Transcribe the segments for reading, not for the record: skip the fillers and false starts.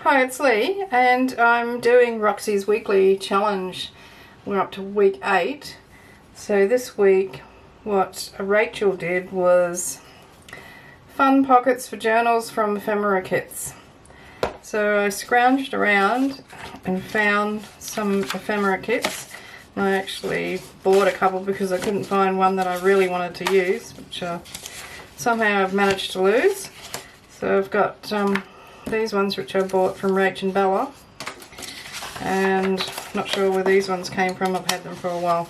Hi, it's Lee, and I'm doing Roxy's weekly challenge. We're up to week 8. So this week, what Rachel did was fun pockets for journals from ephemera kits. So I scrounged around and found some ephemera kits. I actually bought a couple because I couldn't find one that I really wanted to use, which somehow I've managed to lose. So I've got these ones which I bought from Rach and Bella, and not sure where these ones came from. I've had them for a while.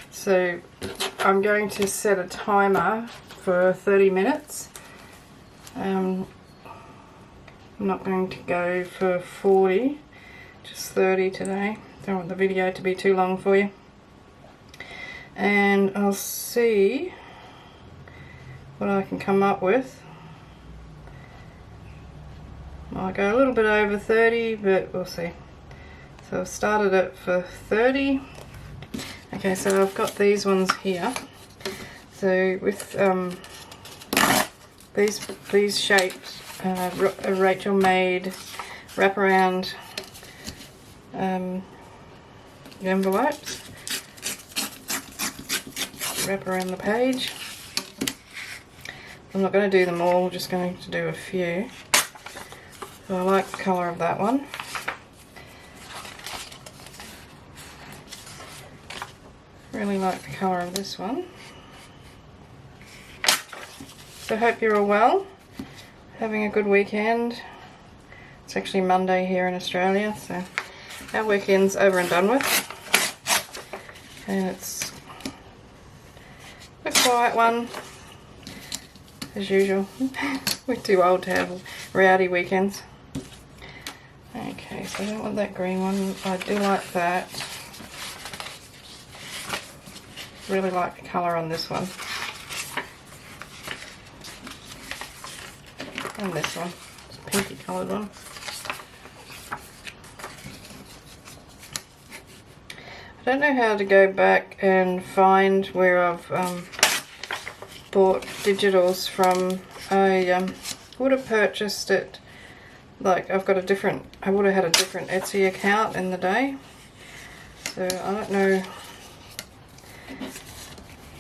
So I'm going to set a timer for 30 minutes. I'm not going to go for 40, just 30 today. Don't want the video to be too long for you. And I'll see what I can come up with. Might go a little bit over 30, but we'll see. So I've started it for 30. Okay, so I've got these ones here. So with these shapes, Rachel made wraparound envelopes. Wrap around the page. I'm not going to do them all, just going to do a few. So I like the colour of that one. Really like the colour of this one. So I hope you're all well, having a good weekend. It's actually Monday here in Australia, so our weekend's over and done with. And it's a quiet one, as usual. We're too old to have rowdy weekends. Okay, so I don't want that green one. I do like that. Really like the colour on this one. And this one. It's a pinky coloured one. I don't know how to go back and find where I've bought digitals from. I would have purchased it, like I would have had a different Etsy account in the day. So I don't know,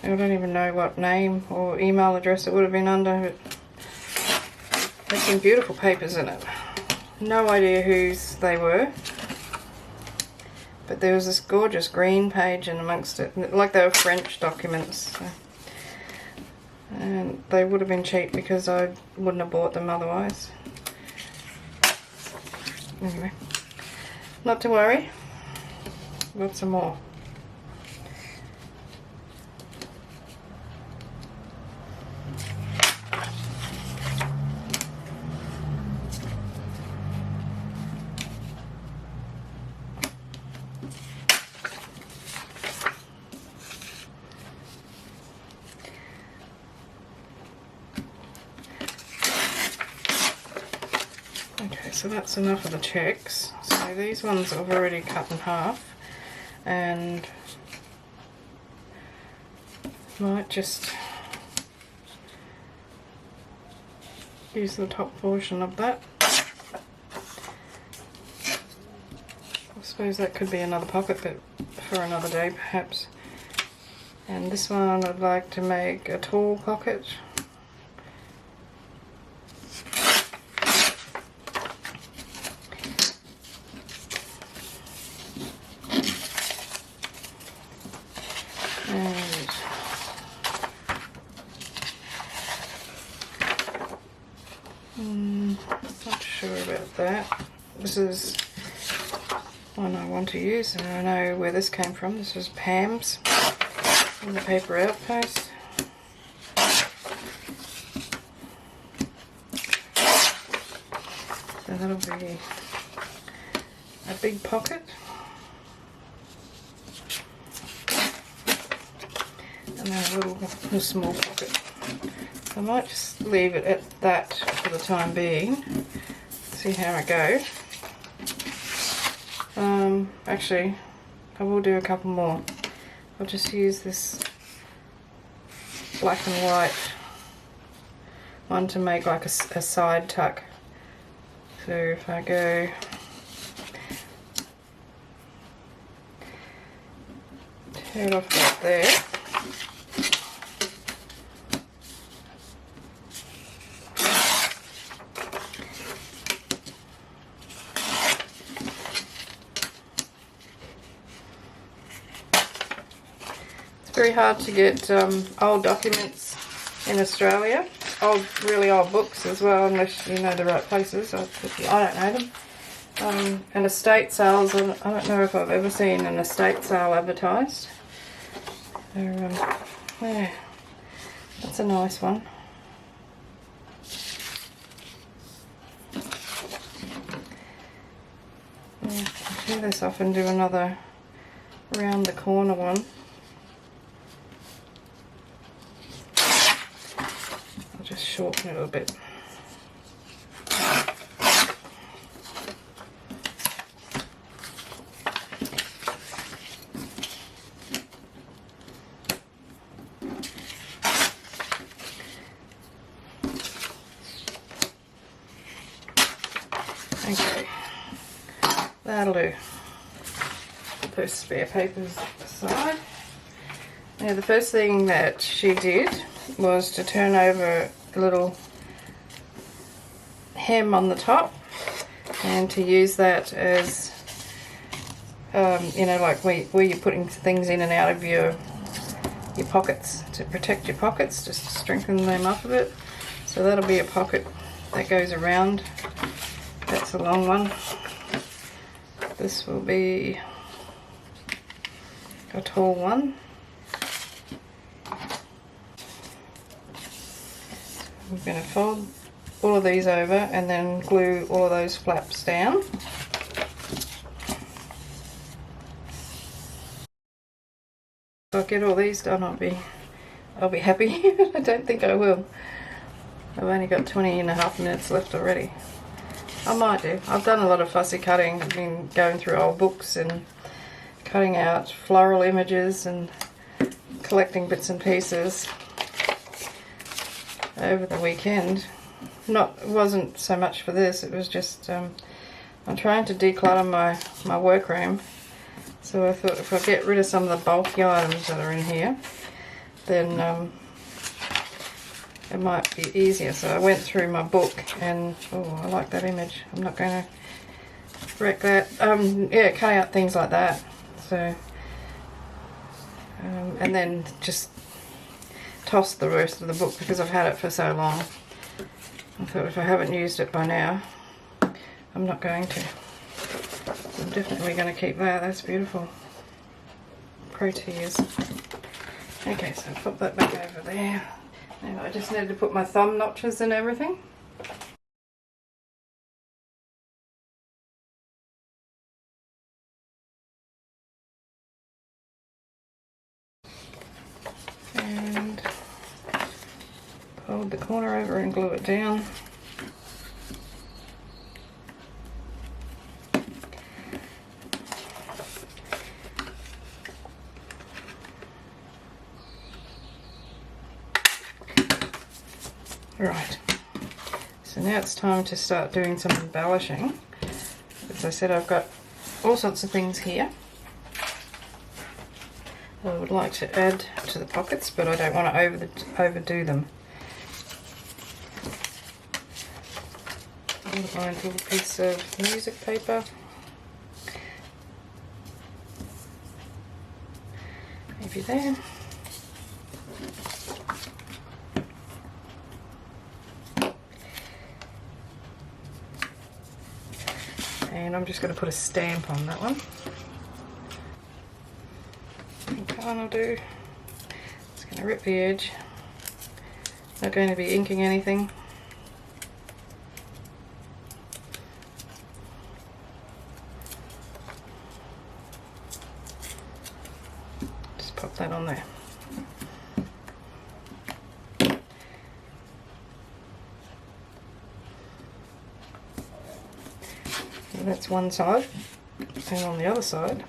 I don't even know what name or email address it would have been under, but there's some beautiful papers in it. No idea whose they were, but there was this gorgeous green page in amongst it, like they were French documents. So. And they would have been cheap because I wouldn't have bought them otherwise. Anyway, not to worry, got some more. Okay, so that's enough of the checks. So these ones I've already cut in half, and might just use the top portion of that. I suppose that could be another pocket, but for another day perhaps. And this one I'd like to make a tall pocket. Not sure about that. This is one I want to use, and I know where this came from. This is Pam's in the Paper Outpost. So that'll be a big pocket. And then a small pocket. I might just leave it at that for the time being. See how I go. Actually, I will do a couple more. I'll just use this black and white one to make like a side tuck. So if I go turn off that there. It's very hard to get old documents in Australia, really old books as well, unless you know the right places. I don't know them. And estate sales, I don't know if I've ever seen an estate sale advertised. So, yeah, that's a nice one. Yeah, I'll tear this off and do another round the corner one. I'll just shorten it a bit. Okay, that'll do. Put those spare papers aside. Now the first thing that she did was to turn over a little hem on the top and to use that as, you know, like where you're putting things in and out of your pockets, to protect your pockets, just to strengthen them up a bit. So that'll be a pocket that goes around. That's a long one. This will be a tall one. We're going to fold all of these over and then glue all of those flaps down. If I get all these done, I'll be happy. I don't think I will. I've only got 20.5 minutes left already. I might do. I've done a lot of fussy cutting. I've been going through old books and cutting out floral images and collecting bits and pieces over the weekend. It wasn't so much for this, it was just I'm trying to declutter my workroom. So I thought if I get rid of some of the bulky items that are in here, then it might be easier. So I went through my book and, oh, I like that image. I'm not going to wreck that. Yeah, cut out things like that. So, and then just toss the rest of the book because I've had it for so long. I thought if I haven't used it by now, I'm not going to. I'm definitely going to keep that. That's beautiful. Pro-tears. Okay, so I'll put that back over there. Now I just need to put my thumb notches and everything. And fold the corner over and glue it down. Right, so now it's time to start doing some embellishing. As I said, I've got all sorts of things here I would like to add to the pockets, but I don't want to overdo them. I'm going to find a little piece of music paper. Maybe there. And I'm just going to put a stamp on that one. That one will do. It's going to rip the edge. Not going to be inking anything. Just pop that on there. So that's one side, and on the other side,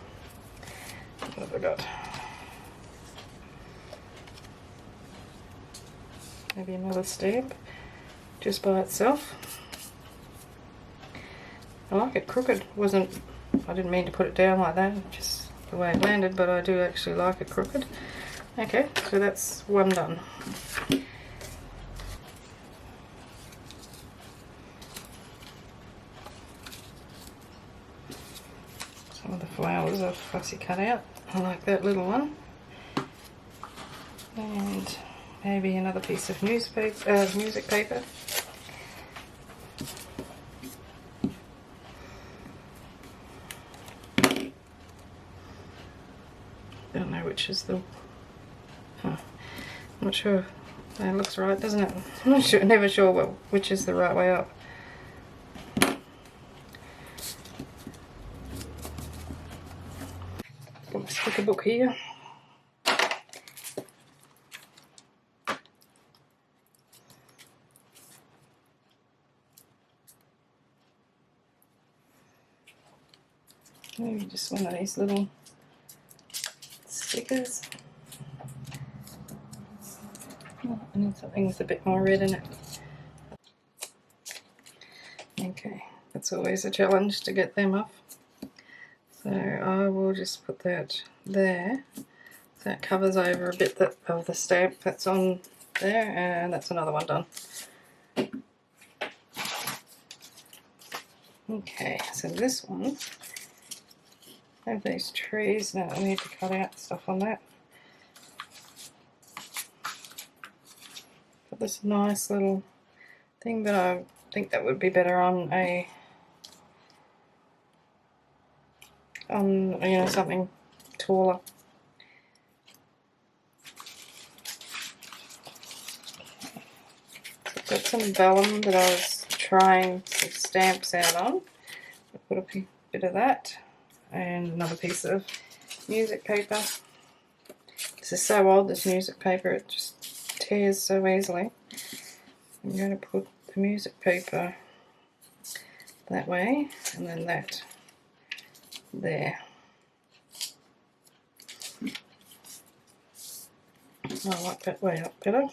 what have I got? Maybe another stamp just by itself. I like it crooked. I didn't mean to put it down like that, just the way it landed, but I do actually like it crooked. Okay, so that's one done. Some of the flowers are fussy cut out. I like that little one. And maybe another piece of music paper. Don't know which is the... I'm not sure. It looks right, doesn't it? I'm never sure which is the right way up. Got my sticker book here. Maybe just one of these little stickers. Oh, I need something with a bit more red in it. Okay, that's always a challenge to get them off. So I will just put that there. So that covers over a bit of the stamp that's on there, and that's another one done. Okay, so this one, I have these trees now. I need to cut out stuff on that. Got this nice little thing, but I think that would be better on something taller. I've got some vellum that I was trying some stamps out on. I put a bit of that and another piece of music paper. This is so old, this music paper, it just tears so easily. I'm going to put the music paper that way and then that there. I like that way up better.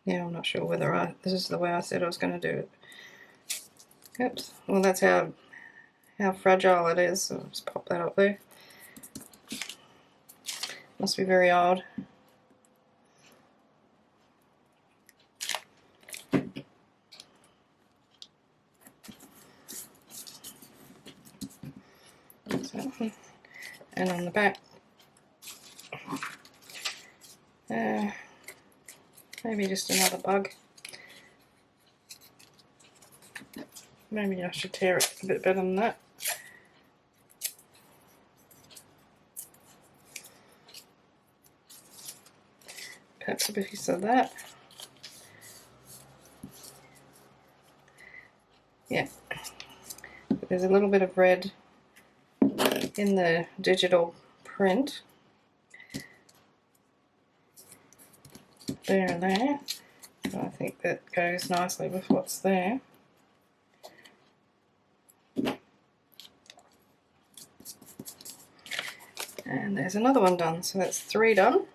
Yeah, I'm not sure whether this is the way I said I was going to do it. Oops. Well, that's how fragile it is. So I'll just pop that up there. Must be very odd. And on the back, maybe just another bug. Maybe I should tear it a bit better than that. Perhaps a piece of that. Yeah. There's a little bit of red in the digital print. There and there. So I think that goes nicely with what's there. And there's another one done, so that's 3 done.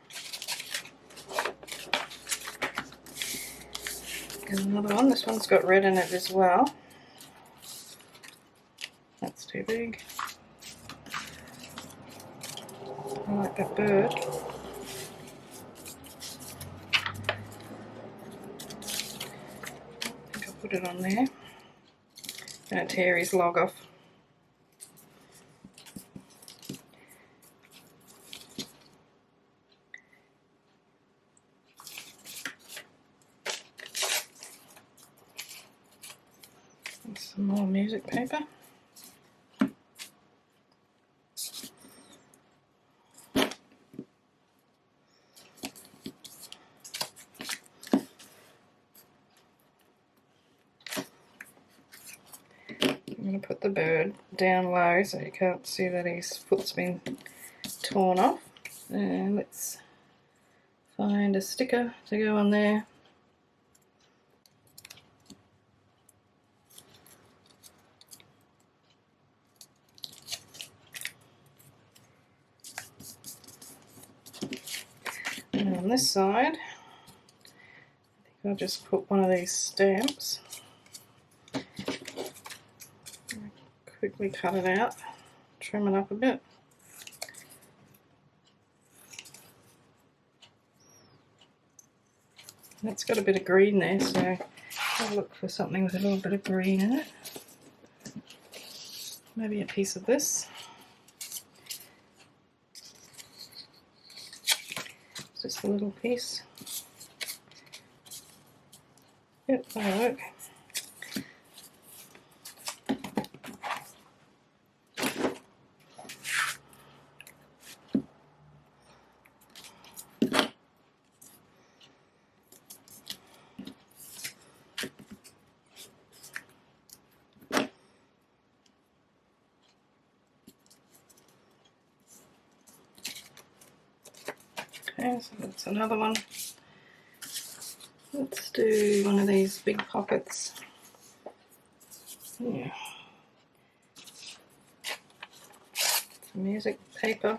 There's another one, this one's got red in it as well. That's too big. I like that bird. I think I'll put it on there. Gonna tear his log off. And some more music paper. I'm going to put the bird down low so you can't see that his foot's been torn off. And let's find a sticker to go on there. And on this side, I'll just put one of these stamps. Quickly cut it out, trim it up a bit. And it's got a bit of green there, so I'll look for something with a little bit of green in it. Maybe a piece of this. Just a little piece. Yep, that'll work. Okay, so that's another one. Let's do one of these big pockets. Yeah. Some music paper.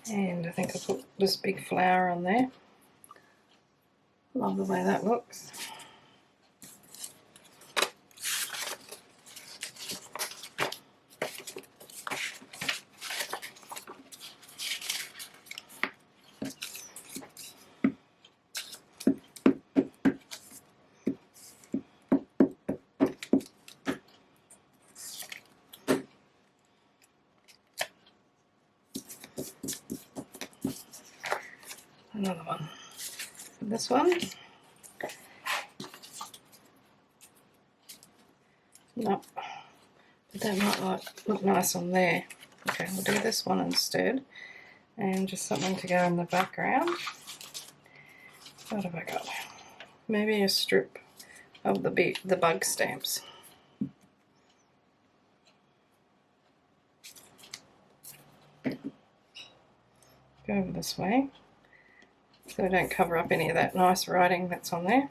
And I think I'll put this big flower on there. Love the way that looks. Another one. This one. Nope. But that might look nice on there. Okay, we'll do this one instead. And just something to go in the background. What have I got? Maybe a strip of the bug stamps. Go over this way, so I don't cover up any of that nice writing that's on there.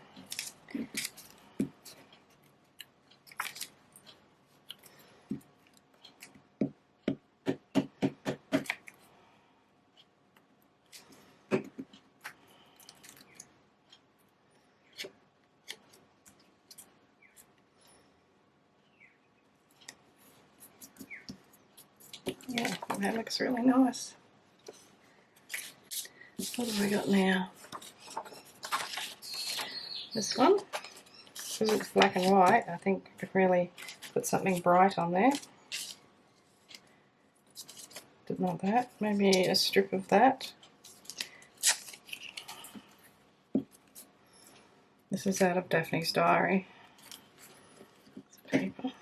Yeah, that looks really nice. What have we got now? This one, because it's black and white, I think I could really put something bright on there. Did not that. Maybe a strip of that. This is out of Daphne's diary. It's paper.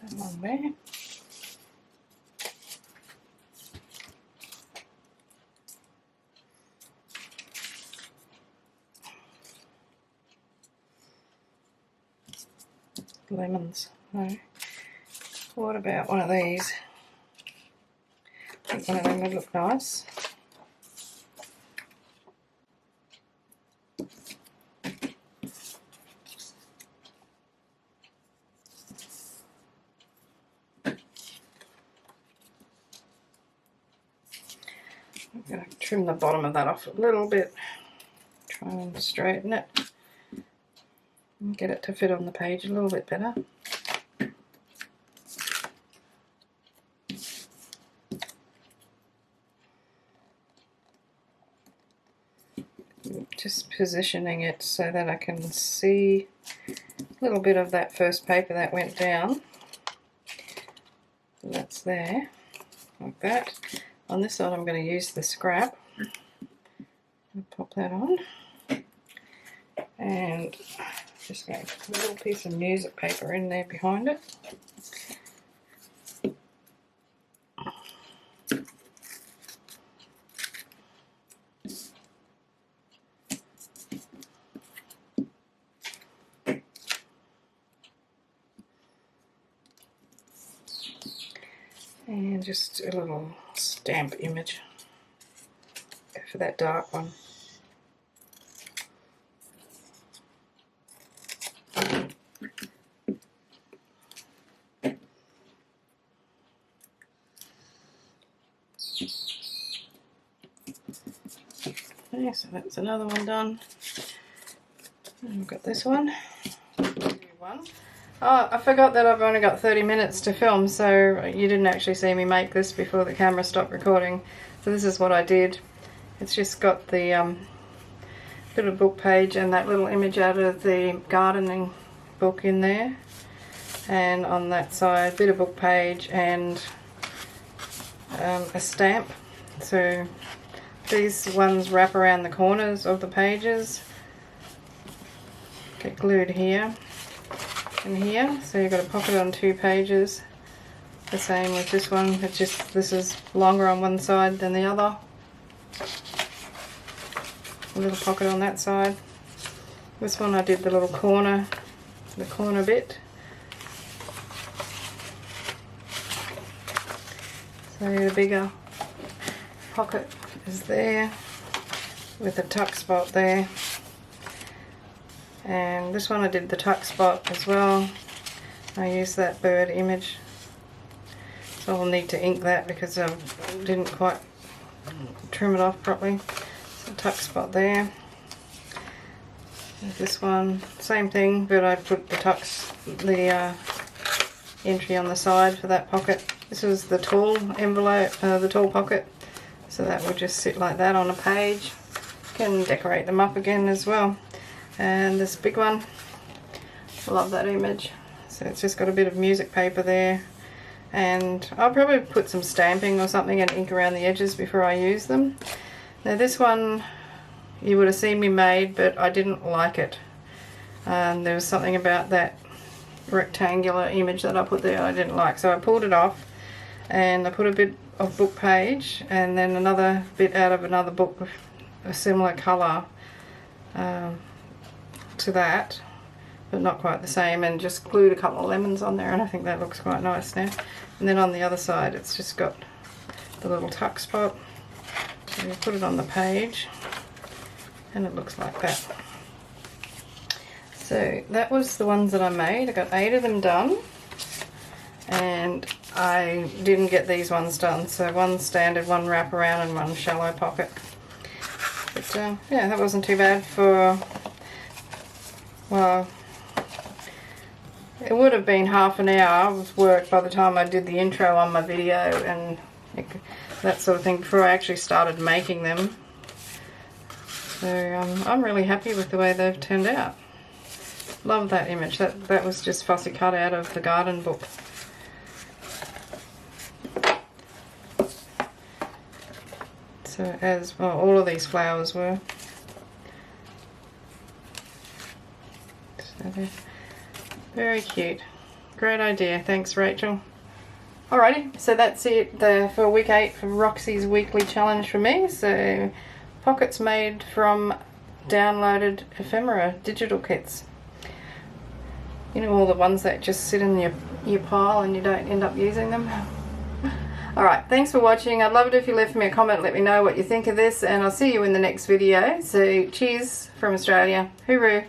That one there. Lemons. No. What about one of these? I think one of them would look nice. I'm going to trim the bottom of that off a little bit. Try and straighten it. And get it to fit on the page a little bit better. Just positioning it so that I can see a little bit of that first paper that went down. So that's there, like that. On this side I'm going to use the scrap. I'll pop that on. And just going to put a little piece of music paper in there behind it. And just a little stamp image. for that dark one. Okay, so that's another one done. And we've got this one. Oh, I forgot that I've only got 30 minutes to film, so you didn't actually see me make this before the camera stopped recording. So this is what I did. It's just got the little book page and that little image out of the gardening book in there. And on that side, bit of book page and a stamp. So these ones wrap around the corners of the pages. Get glued here and here, so you've got a pocket on 2 pages. The same with this one, it's just this is longer on one side than the other. A little pocket on that side. This one I did the little corner, the corner bit. So the bigger pocket is there with a tuck spot there. And this one I did the tuck spot as well. I used that bird image. So I'll need to ink that because I didn't quite trim it off properly. So tuck spot there. This one, same thing, but I put the entry on the side for that pocket. This was the tall envelope, the tall pocket. So that will just sit like that on a page. You can decorate them up again as well. And this big one, I love that image. So it's just got a bit of music paper there. And I'll probably put some stamping or something and ink around the edges before I use them. Now this one, you would have seen me made, but I didn't like it. There was something about that rectangular image that I put there I didn't like. So I pulled it off and I put a bit of book page and then another bit out of another book with a similar colour to that, but not quite the same, and just glued a couple of lemons on there, and I think that looks quite nice now. And then on the other side it's just got the little tuck spot. So you put it on the page and it looks like that. So that was the ones that I made. I got 8 of them done, and I didn't get these ones done, so one standard, one wrap around and one shallow pocket. But yeah, that wasn't too bad for, well, it would have been half an hour of work by the time I did the intro on my video and that sort of thing before I actually started making them. So I'm really happy with the way they've turned out. Love that image. That was just fussy cut out of the garden book. So as well, all of these flowers were. So they're very cute. Great idea. Thanks, Rachel. Alrighty, so that's it for week 8 for Roxy's weekly challenge for me. So pockets made from downloaded ephemera digital kits. You know, all the ones that just sit in your pile and you don't end up using them. Alright, thanks for watching. I'd love it if you left me a comment, let me know what you think of this, and I'll see you in the next video. So cheers from Australia. Hooroo.